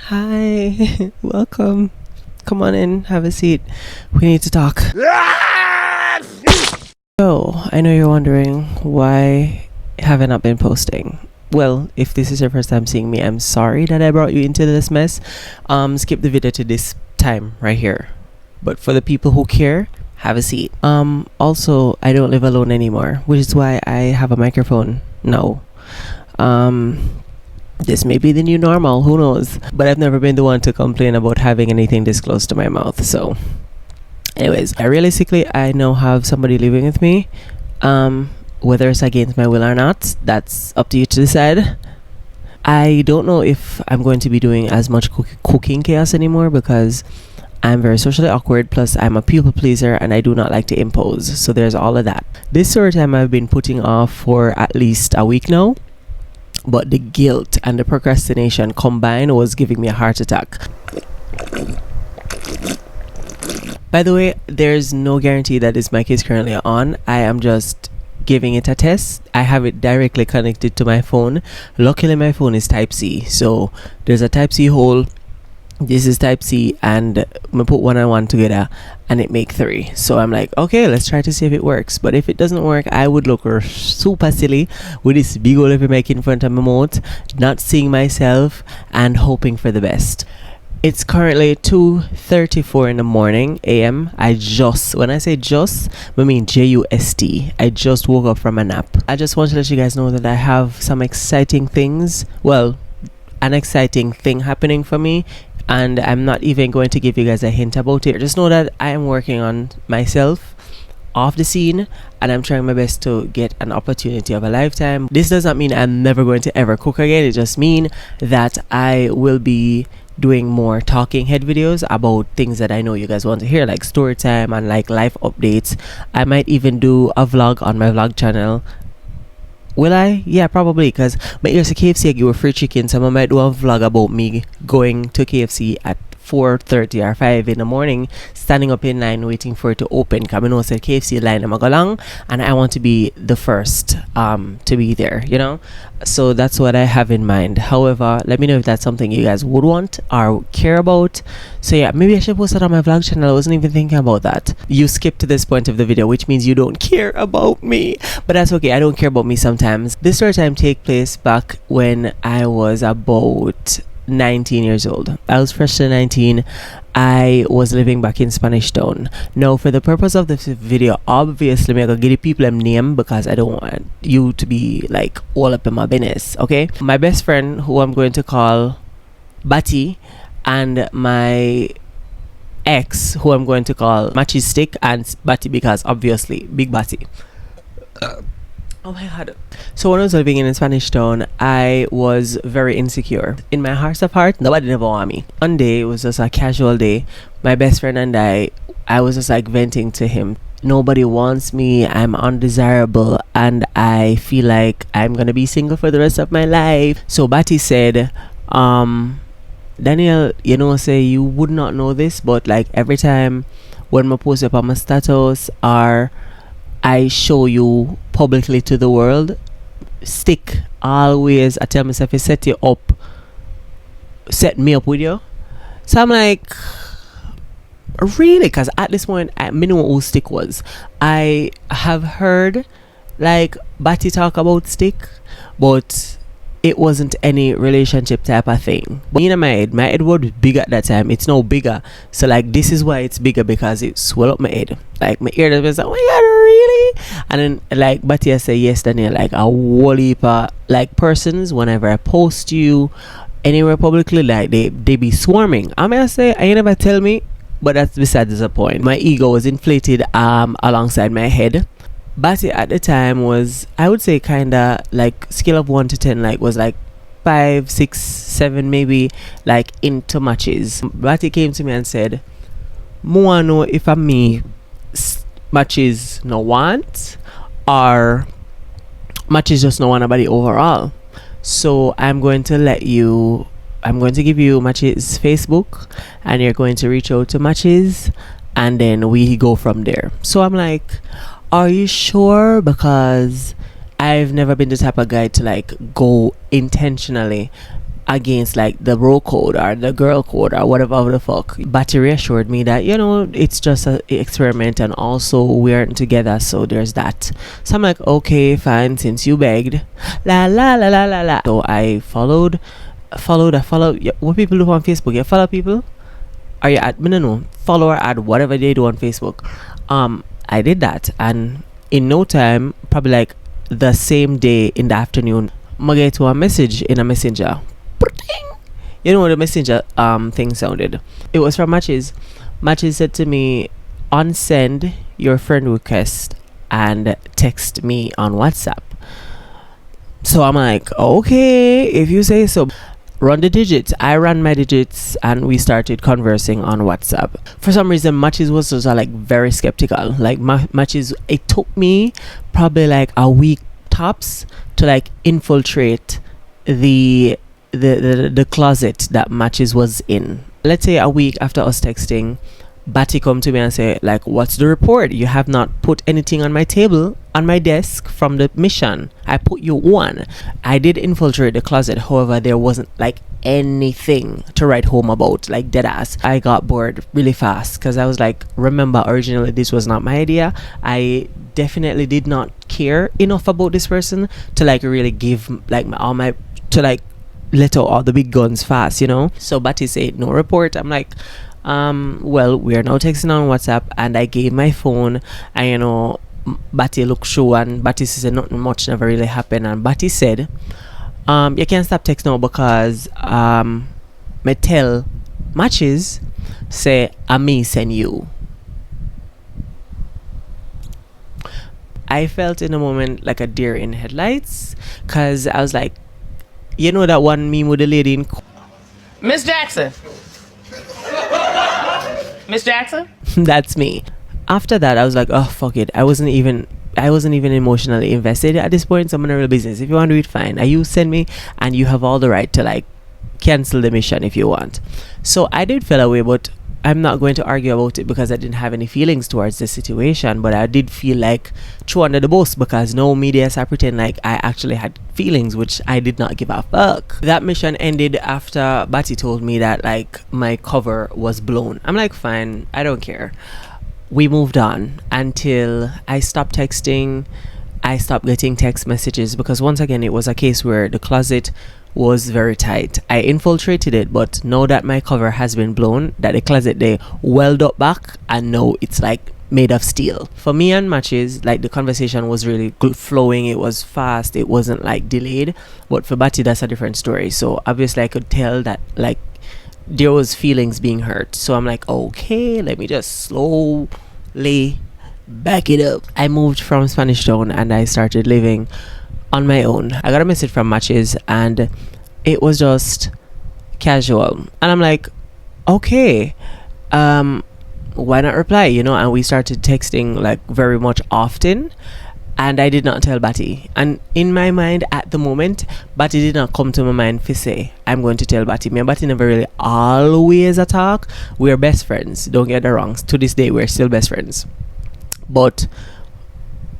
Hi, welcome. Come on in, have a seat. We need to talk. So, I know you're wondering why haven't I been posting. Well, if this is your first time seeing me, I'm sorry that I brought you into this mess. Skip the video to this time right here. But for the people who care, have a seat. Also, I don't live alone anymore, which is why I have a microphone now. This may be the new normal, who knows? But I've never been the one to complain about having anything this close to my mouth. So anyways, I now have somebody living with me. Whether it's against my will or not, that's up to you to decide. I don't know if I'm going to be doing as much cooking chaos anymore because I'm very socially awkward, plus I'm a people pleaser and I do not like to impose. So there's all of that. This sort of time I've been putting off for at least a week now. But the guilt and the procrastination combined was giving me a heart attack. By the way, there's no guarantee that this mic is currently on. I am just giving it a test. I have it directly connected to my phone. Luckily, my phone is Type-C. So there's a Type-C hole. This is Type-C, and I put one and one together and it make 3. So I'm like, okay, let's try to see if it works. But if it doesn't work, I would look super silly with this big old mic in front of my mouth, not seeing myself and hoping for the best. It's currently 2:34 in the morning a.m. When I say just, I mean J-U-S-T. I just woke up from a nap. I just want to let you guys know that I have some exciting things. Well, an exciting thing happening for me. And I'm not even going to give you guys a hint about it. Just know that I am working on myself off the scene and I'm trying my best to get an opportunity of a lifetime. This does not mean I'm never going to ever cook again. It just means that I will be doing more talking head videos about things that I know you guys want to hear, like story time and like life updates. I might even do a vlog on my vlog channel. Will I? Yeah, probably, because my ears to KFC I give a free chicken, so I might do a vlog about me going to KFC at 4:30 or 5 in the morning, standing up in line waiting for it to open. Because I know it's a KFC line I'm go along, and I want to be the first to be there, you know? So that's what I have in mind. However, let me know if that's something you guys would want or care about. So yeah, maybe I should post it on my vlog channel. I wasn't even thinking about that. You skipped to this point of the video, which means you don't care about me. But that's okay, I don't care about me sometimes. This story time take place back when I was about 19 years old. I was fresh to 19. I was living back in Spanish Town. Now, for the purpose of this video, obviously I'm gonna give the people a name because I don't want you to be like all up in my business. Okay, my best friend, who I'm going to call Batty, and my ex, who I'm going to call Matchy Stick, and Batty because obviously Big Batty. Oh my god. So when I was living in Spanish Town, I was very insecure. In my heart of heart, nobody never want me. One day, it was just a casual day. My best friend and I was just like venting to him. Nobody wants me, I'm undesirable, and I feel like I'm gonna be single for the rest of my life. So Batty said, Daniel, you know, say you would not know this, but like every time when I post up on my status or I show you publicly to the world, Stick always I tell myself he set me up with you. So I'm like, really? Because at this point I know who Stick was. I have heard like Batty talk about Stick, but it wasn't any relationship type of thing. But in my head was big at that time. It's now bigger. So like this is why it's bigger, because it swelled up my head. Like my ear was like, oh my god, really? And then like Batty I say, yes, Daniel, like a whole heap of like persons, whenever I post you anywhere publicly, like they be swarming. I may say I never tell me, but that's besides the point. My ego was inflated alongside my head. Batty at the time was, I would say, kinda like scale of 1 to 10, like was like 5, 6, 7 maybe, like into matches. Batty came to me and said, "Mo know if I'm me matches no want or matches just no want nobody overall. So I'm going to give you Matches Facebook, and you're going to reach out to Matches, and then we go from there." So I'm like, are you sure? Because I've never been the type of guy to like go intentionally against like the bro code or the girl code or whatever the fuck. Batty reassured me that, you know, it's just an experiment and also we aren't together, so there's that. So I'm like, okay, fine, since you begged. La la la la la la. So I followed. Yeah, what people do on Facebook? You follow people? Are you at, no, follow or add whatever they do on Facebook. I did that, and in no time, probably like the same day in the afternoon, I get to a message in a messenger. You know what the messenger thing sounded? It was from Matches. Matches said to me, unsend your friend request and text me on WhatsApp. So I'm like, okay, if you say so. Run the digits. I ran my digits and we started conversing on WhatsApp. For some reason, Matches was just like very skeptical. Like Matches, it took me probably like a week tops to like infiltrate the closet that Matches was in. Let's say a week after us texting, Batty come to me and say, like, what's the report? You have not put anything on my table, on my desk from the mission. I put you on. I did infiltrate the closet. However, there wasn't like anything to write home about, like dead ass. I got bored really fast because I was like, remember, originally this was not my idea. I definitely did not care enough about this person to like really give like all my, to like let out all the big guns fast, you know? So Batty said, no report. I'm like, well, we are now texting on WhatsApp, and I gave my phone, and you know, Batty looked through, and Batty said nothing much never really happened, and Batty said, you can't stop text now because me tell Matches say I me send you. I felt in a moment like a deer in headlights, cause I was like, you know that one meme with the lady in Miss Jackson. Miss Jackson? That's me. After that, I was like, oh, fuck it. I wasn't even emotionally invested at this point. So I'm in a real business. If you want to do it, fine. You send me, and you have all the right to like cancel the mission if you want. So I did feel away, but I'm not going to argue about it because I didn't have any feelings towards the situation. But I did feel like thrown under the bus because no media I pretend like I actually had feelings, which I did not give a fuck. That mission ended after Batty told me that like my cover was blown. I'm like, fine, I don't care. We moved on until I stopped texting. I stopped getting text messages because once again it was a case where the closet was very tight. I infiltrated it, but now that my cover has been blown, that the closet they welled up back, and now it's like made of steel. For me and Matches, like the conversation was really good flowing. It was fast. It wasn't like delayed. But for Batty, that's a different story. So obviously I could tell that like there was feelings being hurt. So I'm like, okay, let me just slowly back it up. I moved from Spanish Town and I started living on my own. I got a message from Matches and it was just casual, and I'm like, okay, why not reply, you know? And we started texting like very much often, and I did not tell Batty. And in my mind at the moment, Batty did not come to my mind to say I'm going to tell Batty. Me and Batty never really always a talk. We're best friends, don't get it wrong. To this day we're still best friends, but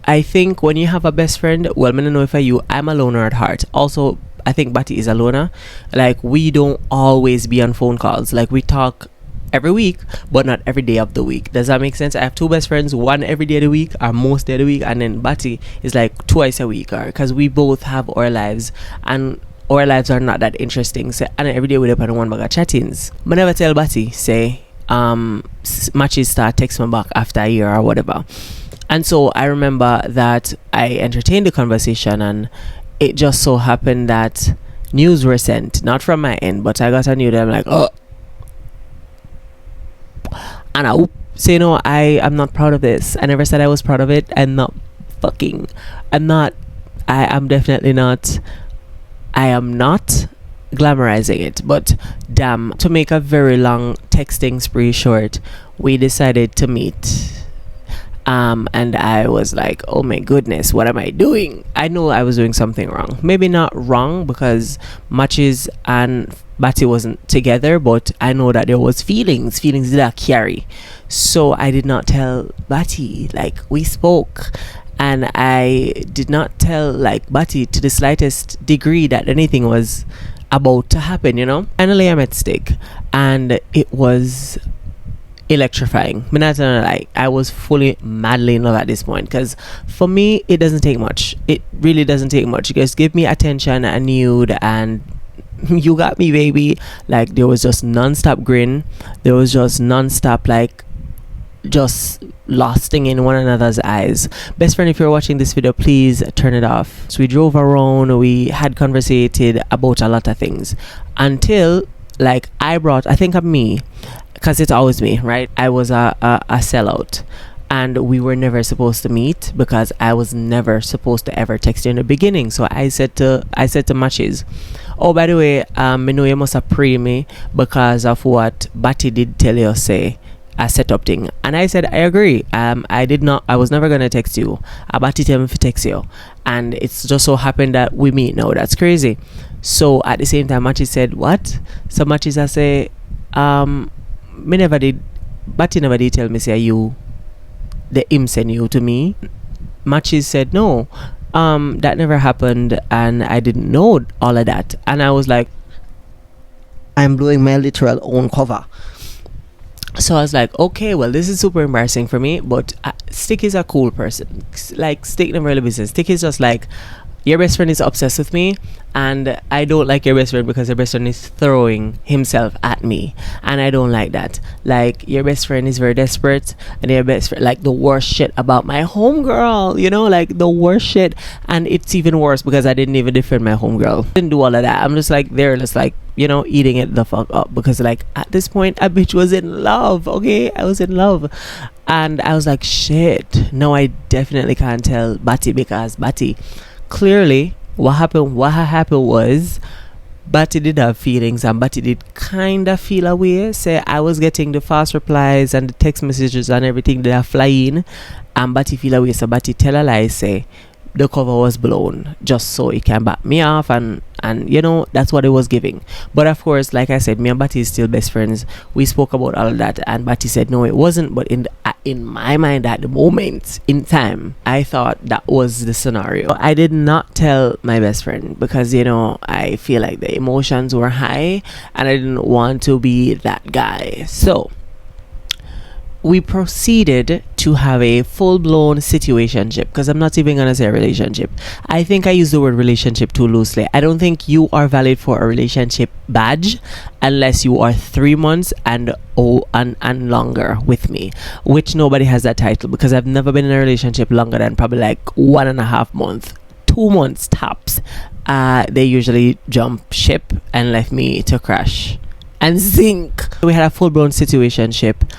I think when you have a best friend, well, I don't know if I'm a loner at heart. Also, I think Batty is a loner. Like, we don't always be on phone calls. Like, we talk every week, but not every day of the week. Does that make sense? I have two best friends, one every day of the week or most day of the week, and then Batty is like twice a week, or because we both have our lives, and our lives are not that interesting. So, and every day we depend on one bag of chattings. I never tell Batty, say, Matches start text me back after a year or whatever. And so I remember that I entertained the conversation, and it just so happened that news were sent, not from my end, but I got a news that I'm like, oh. And I say, you know, I am not proud of this. I never said I was proud of it. I'm definitely not. I am not glamorizing it, but damn, to make a very long texting spree short, we decided to meet. And I was like, oh my goodness, what am I doing? I know I was doing something wrong. Maybe not wrong because Matches and Batty wasn't together, but I know that there was feelings did I carry. So I did not tell Batty, like, we spoke, and I did not tell like Batty to the slightest degree that anything was about to happen, Finally, I met Stick, and it was electrifying. But not gonna lie, I was fully madly in love at this point, because for me, it doesn't take much. It really doesn't take much. You just give me attention and nude, and you got me, baby. Like, there was just non-stop grin. There was just non-stop, like, just lusting in one another's eyes. Best friend, if you're watching this video, please turn it off. So we drove around, we had conversated about a lot of things until, like, I think of me, because it's always me, right? I was a sellout, and we were never supposed to meet because I was never supposed to ever text you in the beginning. So I said to Matches, oh, by the way, I know you must have pre me because of what Batty did tell you, say a setup thing. And I said, I agree. I was never gonna text you. Batty tell me to text you, and it's just so happened that we meet now. That's crazy. So at the same time, Matches said, what? So Matches, I say, me never did, Batty never did tell me say you the him send you to me. Matches said no, that never happened, and I didn't know all of that. And I was like, I'm blowing my literal own cover. So I was like, okay, well, this is super embarrassing for me, but Stick is a cool person. Like, Stick never really business. Stick is just like, your best friend is obsessed with me, and I don't like your best friend because your best friend is throwing himself at me, and I don't like that. Like, your best friend is very desperate, and your best friend, like, the worst shit about my homegirl, like the worst shit. And it's even worse because I didn't even defend my homegirl. Didn't do all of that. I'm just like, they're just like, eating it the fuck up, because like at this point a bitch was in love. Okay, I was in love, and I was like, shit, no, I definitely can't tell Batty, because Batty clearly what happened was Batty did have feelings, and Batty did kind of feel away. Say I was getting the fast replies and the text messages and everything that are flying, and Batty feel away. So Batty tell a lie, say the cover was blown just so it can back me off, and that's what it was giving. But of course, like I said, me and Batty is still best friends. We spoke about all of that, and Batty said no, it wasn't. But in my mind, at the moment in time, I thought that was the scenario. I did not tell my best friend because I feel like the emotions were high, and I didn't want to be that guy. So we proceeded to have a full-blown situationship, because I'm not even gonna say relationship. I think I use the word relationship too loosely. I don't think you are valid for a relationship badge unless you are 3 months and longer with me, which nobody has that title, because I've never been in a relationship longer than probably like 1.5 months, 2 months tops. They usually jump ship and left me to crash and sink. We had a full-blown situationship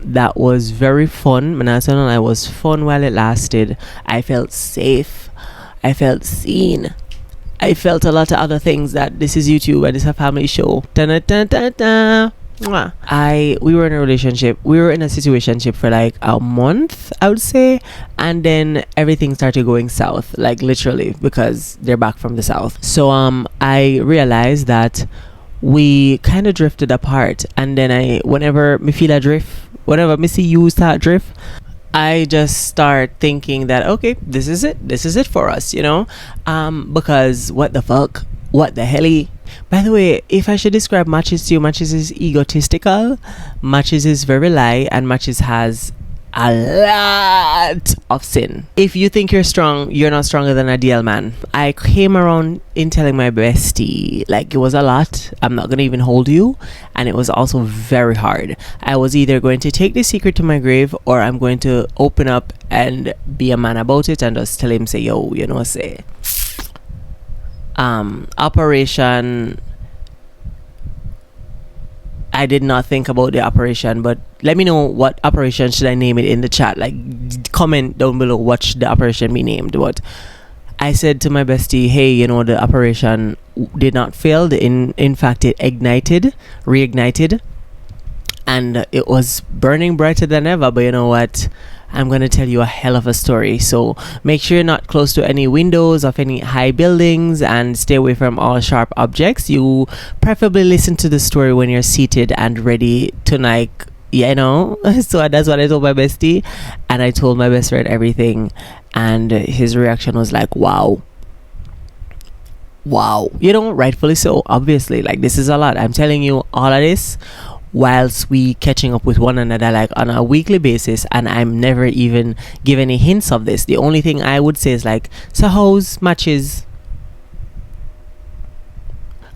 that was very fun. Manasana and I was fun while it lasted. I felt safe, I felt seen, I felt a lot of other things, that this is YouTube and it's a family show. We were in a relationship, we were in a situationship for like a month, I would say, and then everything started going south, like literally, because they're back from the south. So I realized that we kind of drifted apart, and then whenever me feel a drift, whenever me see you start drift, I just start thinking that okay, this is it for us, because what the fuck, what the hell. By the way, if I should describe Matches to you, Matches is egotistical, Matches is very lie, and Matches has a lot of sin. If you think you're strong, you're not stronger than a DL man. I came around in telling my bestie, like, it was a lot, I'm not gonna even hold you, and it was also very hard. I was either going to take the secret to my grave, or I'm going to open up and be a man about it and just tell him, say, yo, say operation. I did not think about the operation, but let me know what operation should I name it in the chat. Like, comment down below what should the operation be named. But I said to my bestie, hey, the operation did not fail. In fact, it reignited, and it was burning brighter than ever. But you know what? I'm going to tell you a hell of a story. So make sure you're not close to any windows of any high buildings, and stay away from all sharp objects. You preferably listen to the story when you're seated and ready to So that's what I told my bestie, and I told my best friend everything, and his reaction was like, wow. wow, you know, rightfully so, obviously. Like, this is a lot. I'm telling you all of this whilst we catching up with one another like on a weekly basis, and I'm never even give any hints of this. The only thing I would say is like, so how's matches?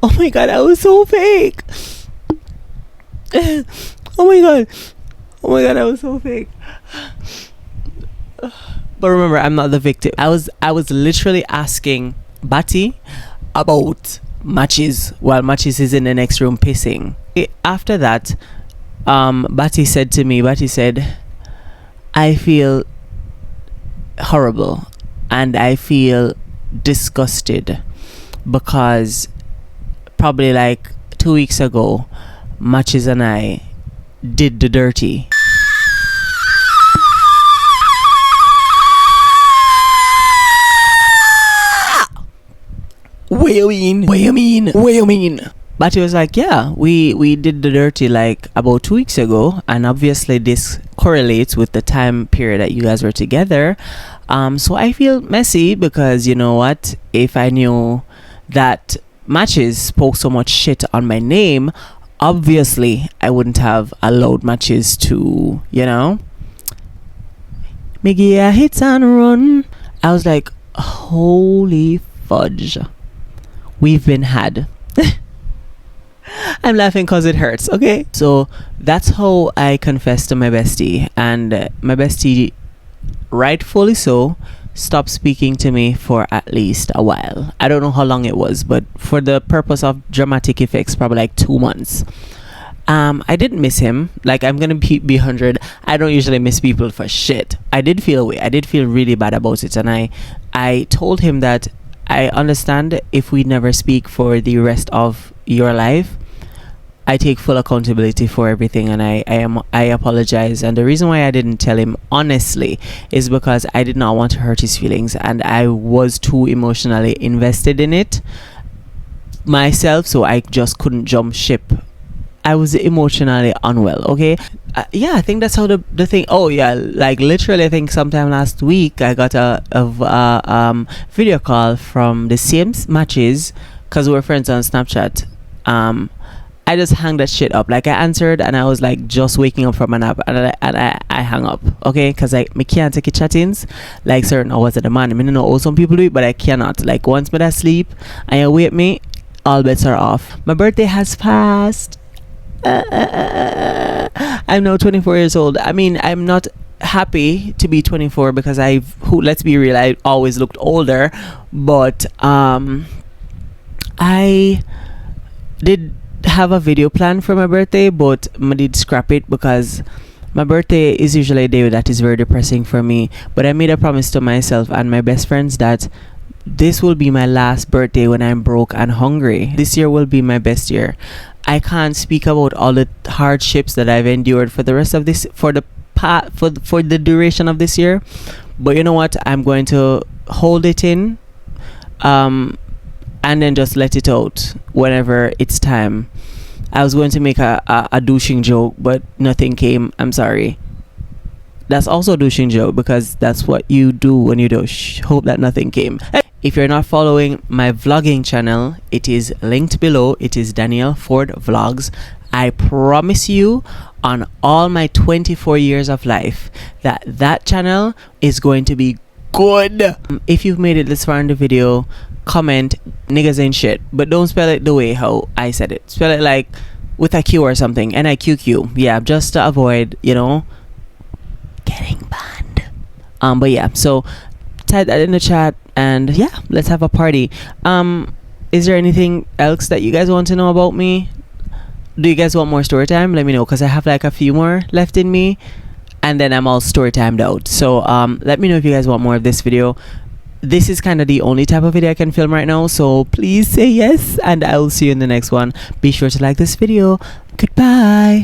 Oh my god, I was so fake. Oh my god. Oh my god, I was so fake. But remember, I'm not the victim. I was literally asking Batty about Matches while Matches is in the next room pissing. After that, Batty said, I feel horrible and I feel disgusted because probably like 2 weeks ago, Matches and I did the dirty. What you mean? But he was like, yeah, we did the dirty like about 2 weeks ago, and obviously this correlates with the time period that you guys were together. So I feel messy because, you know what, if I knew that Matches spoke so much shit on my name, obviously I wouldn't have allowed Matches to, you know, Miggy a hit and run. I was like, holy fudge, we've been had. I'm laughing because it hurts, okay? So that's how I confessed to my bestie, and my bestie, rightfully so, stopped speaking to me for at least a while. I don't know how long it was, but for the purpose of dramatic effects, probably like 2 months. I didn't miss him. Like, I'm gonna be 100. I don't usually miss people for shit. I did feel away. I did feel really bad about it, and I told him that I understand if we never speak for the rest of your life. I take full accountability for everything, and I apologize. And the reason why I didn't tell him honestly is because I did not want to hurt his feelings, and I was too emotionally invested in it myself, so I just couldn't jump ship. I was emotionally unwell, okay? Yeah, I think that's how the thing. Oh yeah, like literally, I think sometime last week I got a video call from the same Matches because we were friends on Snapchat. I just hung that shit up. Like, I answered and I was like just waking up from a nap, and I hung up, okay? Because I can't take it chattings like certain hours at the man. I mean, I know some people do it, but I cannot. Like, once me that sleep and you wake me, all bets are off. My birthday has passed. I'm now 24 years old. I mean, I'm not happy to be 24 because let's be real, I always looked older, but I did have a video plan for my birthday, but I did scrap it because my birthday is usually a day that is very depressing for me. But I made a promise to myself and my best friends that this will be my last birthday when I'm broke and hungry. This year will be my best year. I can't speak about all the hardships that I've endured for the rest of this, for the duration of this year. But you know what? I'm going to hold it in, and then just let it out whenever it's time. I was going to make a douching joke, but nothing came. I'm sorry. That's also a douching joke because that's what you do when you douche. Hope that nothing came. If you're not following my vlogging channel, it is linked below. It is Danielle Ford Vlogs. I promise you, on all my 24 years of life, that channel is going to be good. If you've made it this far in the video, comment niggas ain't shit, but don't spell it the way how I said it. Spell it like with a Q or something, Niqq. Yeah, just to avoid, you know, getting banned. But yeah, so type that in the chat, and yeah, let's have a party. Is there anything else that you guys want to know about me? Do you guys want more story time? Let me know, because I have like a few more left in me, and then I'm all story timed out. So let me know if you guys want more of this video. This is kind of the only type of video I can film right now, so please say yes, and I will see you in the next one. Be sure to like this video. Goodbye.